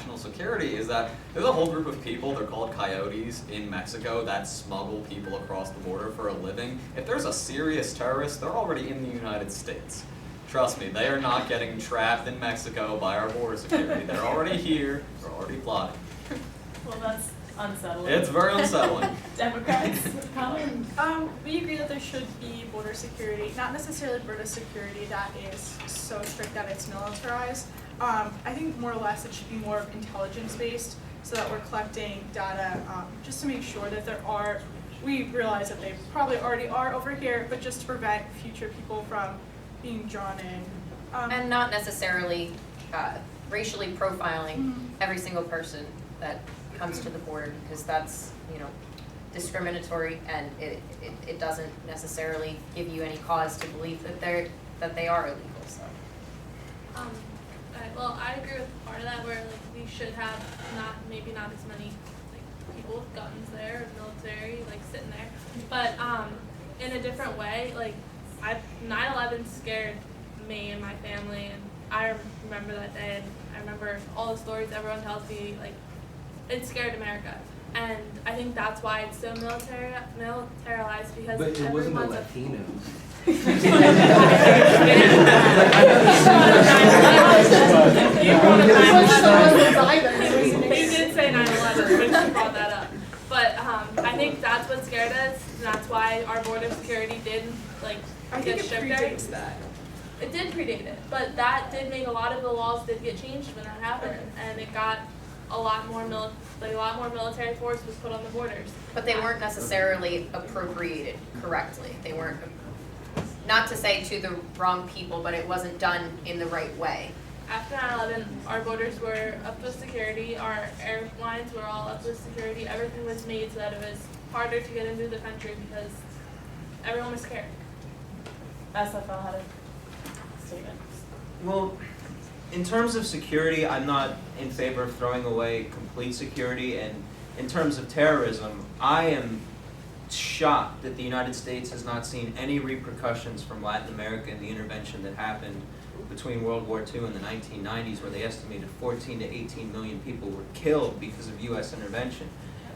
national security is that there's a whole group of people, they're called coyotes in Mexico, that smuggle people across the border for a living. If there's a serious terrorist, they're already in the United States. Trust me, they are not getting trapped in Mexico by our border security. They're already here, they're already plotting. Well, that's unsettling. It's very unsettling. Democrats, comment? We agree that there should be border security, not necessarily border security that is so strict that it's militarized. I think more or less it should be more intelligence-based, so that we're collecting data just to make sure that we realize that they probably already are over here, but just to prevent future people from being drawn in. And not necessarily racially profiling every single person that comes to the border, because that's, discriminatory, and it doesn't necessarily give you any cause to believe that they are illegal. So. Well, I agree with part of that, where we should have maybe not as many people with guns there, military sitting there, but in a different way. 9/11 scared me and my family, and I remember that day, and I remember all the stories everyone tells me. It scared America, and I think that's why it's so militarized, because but it wasn't the everyone's Latinos. They did say 9/11, which you brought that up. But I think that's what scared us, and that's why our border security did I think it predates that. It did predate it, but that did make a lot of the laws did get changed when that happened, and it got a lot more military force was put on the borders. But they weren't necessarily appropriated correctly. They weren't, not to say to the wrong people, but it wasn't done in the right way. After 9/11, our borders were up with security, our airlines were all up with security, everything was made so that it was harder to get into the country because everyone was scared. SFL had a statement. Well, in terms of security, I'm not in favor of throwing away complete security, and in terms of terrorism, I am shocked that the United States has not seen any repercussions from Latin America and the intervention that happened between World War II and the 1990s, where they estimated 14 to 18 million people were killed because of U.S. intervention.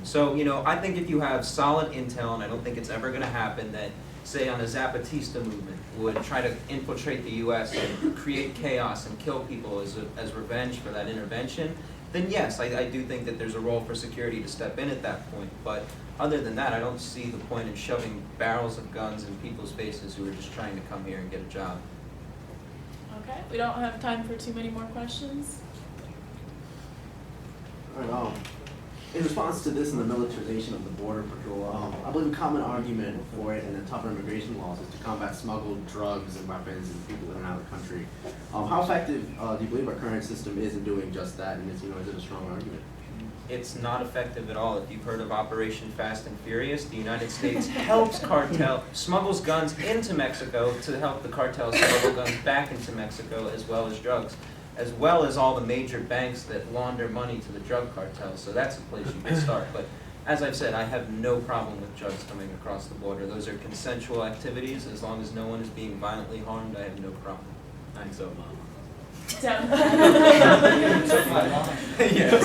So, I think if you have solid intel, and I don't think it's ever going to happen, that, say, on a Zapatista movement would try to infiltrate the U.S. and create chaos and kill people as revenge for that intervention, then yes, I do think that there's a role for security to step in at that point. But other than that, I don't see the point in shoving barrels of guns in people's faces who are just trying to come here and get a job. Okay, we don't have time for too many more questions. All right, in response to this and the militarization of the Border Patrol, I believe a common argument for it and the tougher immigration laws is to combat smuggled drugs and weapons and people in and out of the country. How effective do you believe our current system is in doing just that, and is it a strong argument? It's not effective at all. If you've heard of Operation Fast and Furious, the United States smuggles guns into Mexico to help the cartel smuggle guns back into Mexico, as well as drugs, as well as all the major banks that launder money to the drug cartels. So that's a place you can start. But as I've said, I have no problem with drugs coming across the border. Those are consensual activities. As long as no one is being violently harmed, I have no problem. I'm so mom. Yes.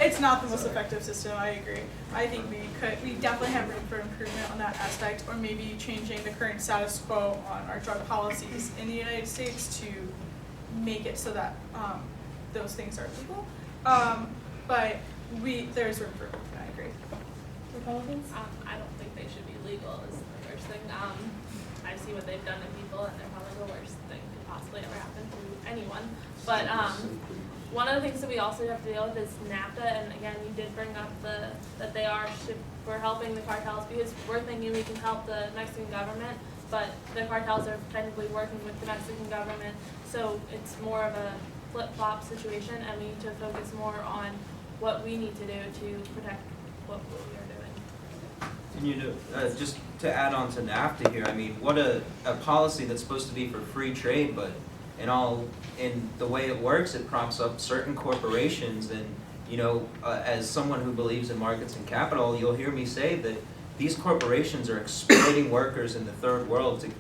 It's not the most effective system, I agree. I think we definitely have room for improvement on that aspect, or maybe changing the current status quo on our drug policies in the United States to make it so that those things are legal. But there's room for improvement, I agree. Republicans? I don't think they should be legal is the first thing. I see what they've done to people, and they're probably the worst thing could possibly ever happen to anyone. But one of the things that we also have to deal with is NAFTA, and again, you did bring up that we're helping the cartels, because we're thinking we can help the Mexican government, but the cartels are technically working with the Mexican government, so it's more of a flip-flop situation, and we need to focus more on what we need to do to protect what we are doing. And just to add on to NAFTA here, I mean, what a policy that's supposed to be for free trade, but in the way it works, it props up certain corporations. And as someone who believes in markets and capital, you'll hear me say that these corporations are exploiting workers in the third world to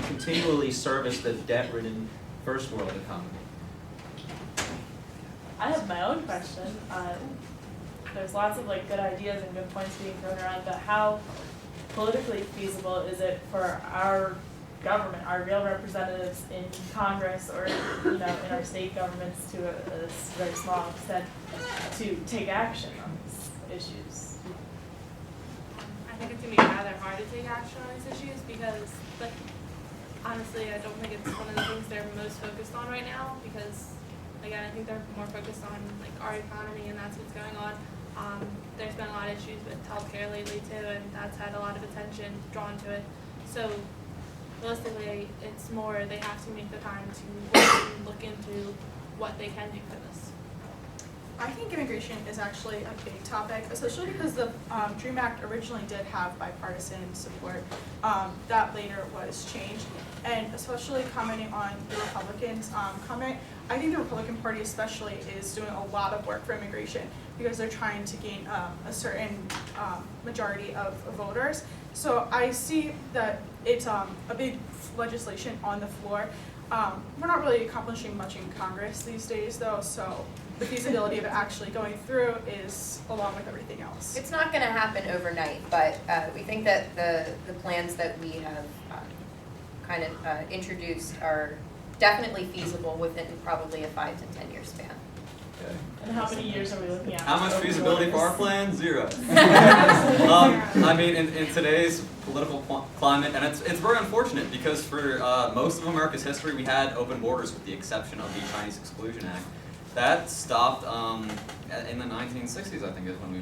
continually service the debt-ridden first world economy. I have my own question. There's lots of like good ideas and good points being thrown around, but how politically feasible is it for our government, our real representatives in Congress or in our state governments to a very small extent to take action on these issues? I think it's gonna be rather hard to take action on these issues because, like, honestly, I don't think it's one of the things they're most focused on right now because, again, I think they're more focused on like our economy and that's what's going on. There's been a lot of issues with healthcare lately too, and that's had a lot of attention drawn to it. So realistically, it's more they have to make the time to look into what they can do for this. I think immigration is actually a big topic, especially because the DREAM Act originally did have bipartisan support. That later was changed, and especially commenting on the Republicans' comment, I think the Republican Party especially is doing a lot of work for immigration because they're trying to gain a certain majority of voters. So I see that it's a big legislation on the floor. We're not really accomplishing much in Congress these days though, so the feasibility of it actually going through is along with everything else. It's not gonna happen overnight, but we think that the plans that we have kind of introduced are definitely feasible within probably a 5 to 10 year span. Okay. And how many years are we looking at? How much feasibility for our plan? 0. I mean, in today's political climate, and it's very unfortunate because for most of America's history, we had open borders with the exception of the Chinese Exclusion Act. That stopped in the 1960s, I think, is when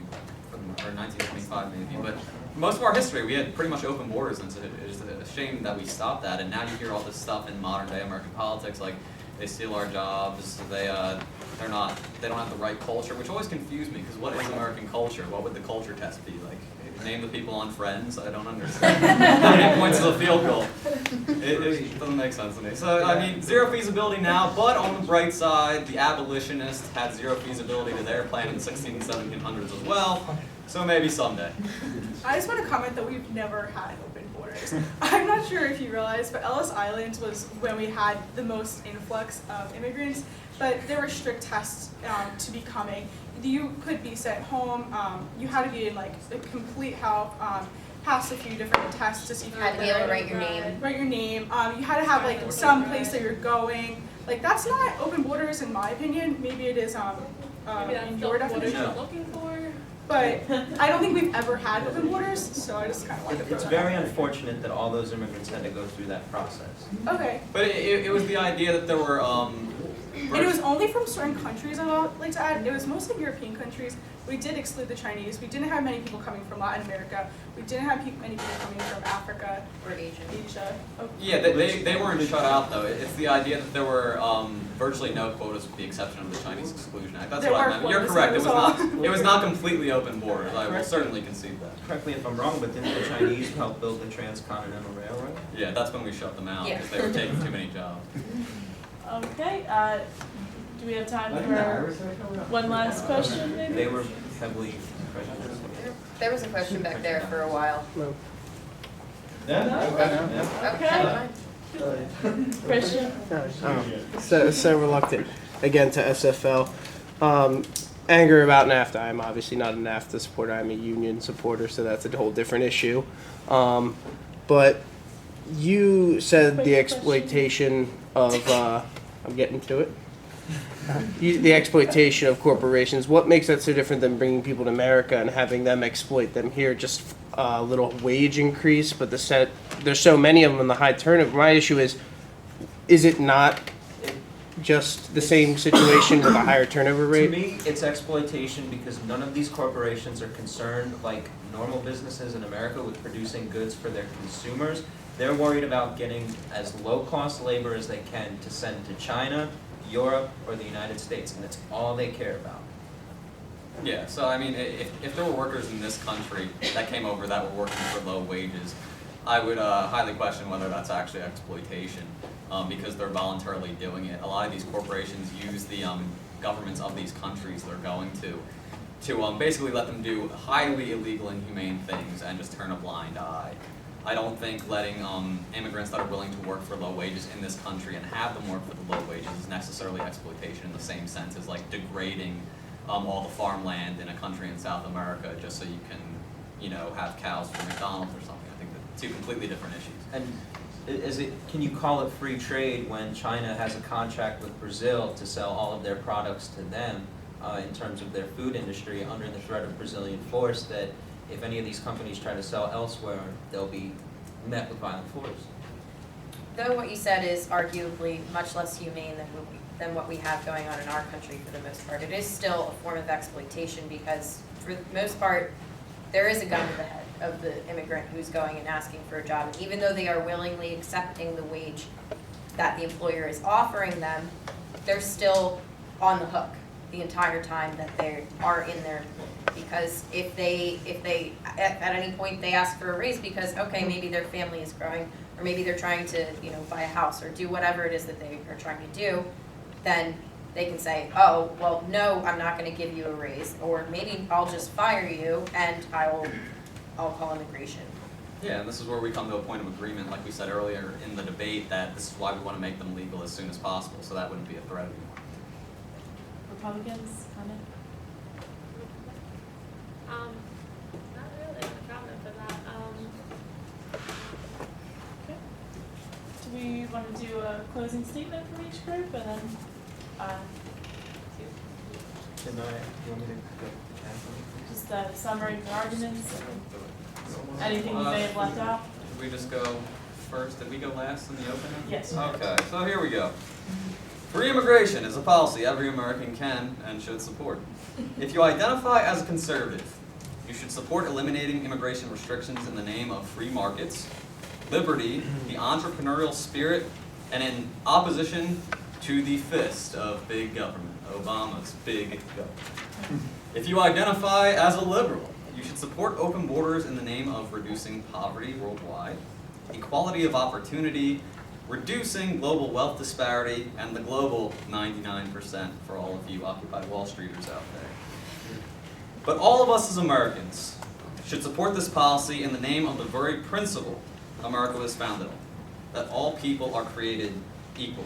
or 1925 maybe. But for most of our history, we had pretty much open borders, and it's a shame that we stopped that. And now you hear all this stuff in modern day American politics, like they steal our jobs, they don't have the right culture, which always confused me because what is American culture? What would the culture test be like? Name the people on Friends. I don't understand. How many points is a field goal? It doesn't make sense to me. So I mean, 0 feasibility now, but on the bright side, the abolitionists had 0 feasibility to their plan in the 1600s and 1700s as well. So maybe someday. I just want to comment that we've never had open borders. I'm not sure if you realize, but Ellis Island was when we had the most influx of immigrants, but there were strict tests to be coming. You could be sent home, you had to be in like a complete health, pass a few different tests to see if you You had to be able to write your write name. your name, you had to have like some place that you're going. Like that's not open borders in my opinion, maybe it is Maybe that's in the your what definition. you're looking for. But I don't think we've ever had open borders, so I just kind of like to throw It's that very out there. unfortunate that all those immigrants had to go through that process. Okay. But it was the idea that there were And it was only from certain countries, I would like to add. It was mostly European countries. We did exclude the Chinese. We didn't have many people coming from Latin America. We didn't have many people coming from Africa, Or Asian. Asia. Oh, Yeah, they weren't shut out though. It's the idea that there were virtually no quotas with the exception of the Chinese Exclusion Act. That's There what I were meant. You're quotas, correct. it It was was not completely open borders. I will certainly concede that. Correct me if I'm wrong, but didn't the Chinese help build the transcontinental railroad? Yeah, that's when we shut them out Yeah. because they were taking too many jobs. Okay, do we have time for one last question maybe? They were heavily prejudiced. There was a question back there for a while. Okay. Christian? So reluctant again to SFL. Anger about NAFTA. I'm obviously not a NAFTA supporter. I'm a union supporter, so that's a whole different issue. But you said the exploitation of I'm getting to it. The exploitation of corporations. What makes that so different than bringing people to America and having them exploit them here? Just a little wage increase, but there's so many of them and the high turnover. My issue is it not just the same situation with a higher turnover To rate? me, it's exploitation because none of these corporations are concerned, like normal businesses in America, with producing goods for their consumers. They're worried about getting as low-cost labor as they can to send to China, Europe, or the United States, and that's all they care about. Yeah, so I mean, if there were workers in this country that came over that were working for low wages, I would highly question whether that's actually exploitation, because they're voluntarily doing it. A lot of these corporations use the governments of these countries they're going to basically let them do highly illegal and inhumane things and just turn a blind eye. I don't think letting immigrants that are willing to work for low wages in this country and have them work for the low wages is necessarily exploitation in the same sense as like degrading all the farmland in a country in South America just so you can, you know, have cows for McDonald's or something. I think they're two completely different issues. And can you call it free trade when China has a contract with Brazil to sell all of their products to them in terms of their food industry under the threat of Brazilian force, that if any of these companies try to sell elsewhere, they'll be met with violent force? Though what you said is arguably much less humane than what we have going on in our country for the most part, it is still a form of exploitation because for the most part, there is a gun to the head of the immigrant who's going and asking for a job. And even though they are willingly accepting the wage that the employer is offering them, they're still on the hook the entire time that they are in their employment. Because if they at any point they ask for a raise because, okay, maybe their family is growing, or maybe they're trying to, you know, buy a house or do whatever it is that they are trying to do, then they can say, oh, well, no, I'm not going to give you a raise, or maybe I'll just fire you and I'll call immigration. Yeah, and this is where we come to a point of agreement, like we said earlier in the debate, that this is why we want to make them legal as soon as possible, so that wouldn't be a threat anymore. Republicans, comment? Not really a comment for that. Okay. Do we want to do a closing statement from each group and then, You want me to go add something? just a summary of the arguments and anything you may have left out? Did we just go first? Did we go last in the opening? Yes. Okay, so here we go. Free immigration is a policy every American can and should support. If you identify as a conservative, you should support eliminating immigration restrictions in the name of free markets, liberty, the entrepreneurial spirit, and in opposition to the fist of big government, Obama's big government. If you identify as a liberal, you should support open borders in the name of reducing poverty worldwide, equality of opportunity, reducing global wealth disparity, and the global 99% for all of you Occupy Wall Streeters out there. But all of us as Americans should support this policy in the name of the very principle America was founded on, that all people are created equal.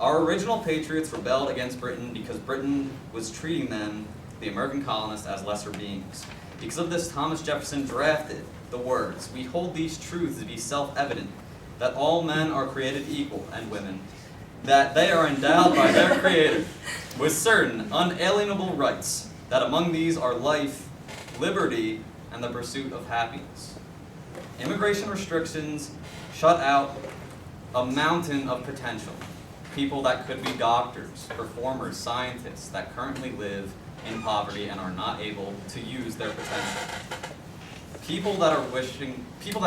Our original patriots rebelled against Britain because Britain was treating them, the American colonists, as lesser beings. Because of this, Thomas Jefferson drafted the words, "We hold these truths to be self-evident, that all men are created equal, and women, that they are endowed by their Creator with certain unalienable rights, that among these are life, liberty, and the pursuit of happiness." Immigration restrictions shut out a mountain of potential. People that could be doctors, performers, scientists that currently live in poverty and are not able to use their potential. People that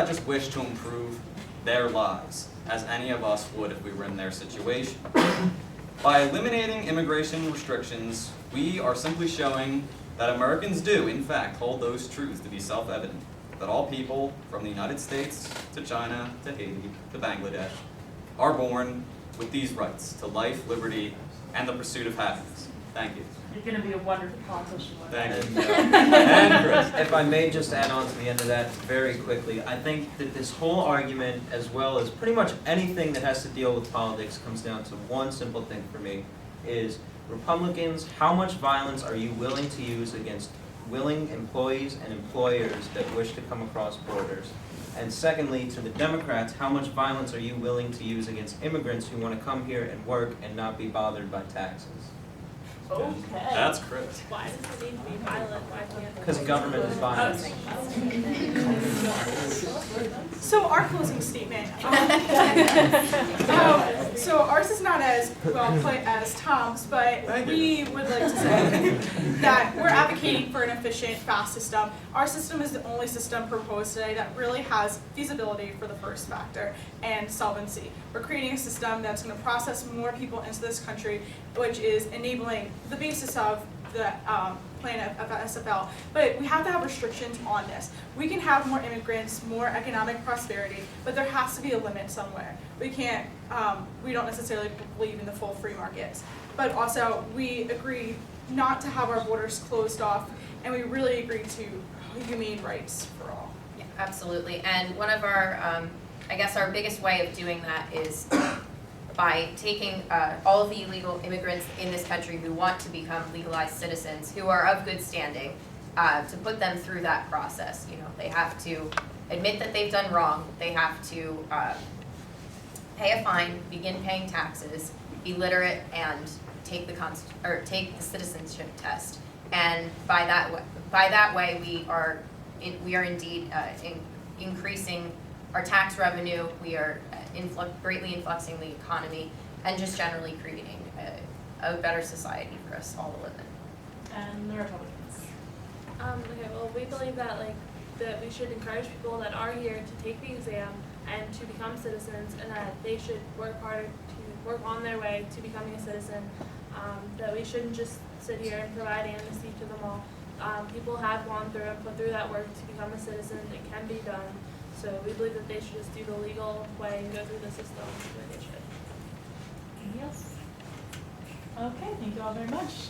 just wish to improve their lives, as any of us would if we were in their situation. By eliminating immigration restrictions, we are simply showing that Americans do, in fact, hold those truths to be self-evident, that all people, from the United States to China to Haiti to Bangladesh, are born with these rights to life, liberty, and the pursuit of happiness. Thank you. You're going to be a wonderful politician one day. Thank you. And Chris. If I may just add on to the end of that very quickly, I think that this whole argument, as well as pretty much anything that has to deal with politics, comes down to one simple thing for me, is Republicans, how much violence are you willing to use against willing employees and employers that wish to come across borders? And secondly, to the Democrats, how much violence are you willing to use against immigrants who want to come here and work and not be bothered by taxes? Okay. That's Chris. Why does it need to be violent? Why can't? Because government is violent. So our closing statement. So ours is not as well put as Tom's, but Thank you. we would like to say that we're advocating for an efficient, fast system. Our system is the only system proposed today that really has feasibility for the first factor and solvency. We're creating a system that's going to process more people into this country, which is enabling the basis of the plan of SFL, but we have to have restrictions on this. We can have more immigrants, more economic prosperity, but there has to be a limit somewhere. We can't, we don't necessarily believe in the full free markets, but also we agree not to have our borders closed off, and we really agree to humane rights for all. Yes. Absolutely, and one of our, I guess our biggest way of doing that is by taking all of the illegal immigrants in this country who want to become legalized citizens, who are of good standing, to put them through that process. You know, they have to admit that they've done wrong, they have to pay a fine, begin paying taxes, be literate, and take the citizenship test. And by that way, we are indeed increasing our tax revenue. We are greatly influxing the economy, and just generally creating a better society for us all to live in. And the Republicans. Okay, well, we believe that that we should encourage people that are here to take the exam and to become citizens, and that they should work hard to work on their way to becoming a citizen. That we shouldn't just sit here and provide amnesty to them all. People have gone through and put through that work to become a citizen. It can be done. So we believe that they should just do the legal way and go through the system the way they should. Anything else? Okay, thank you all very much.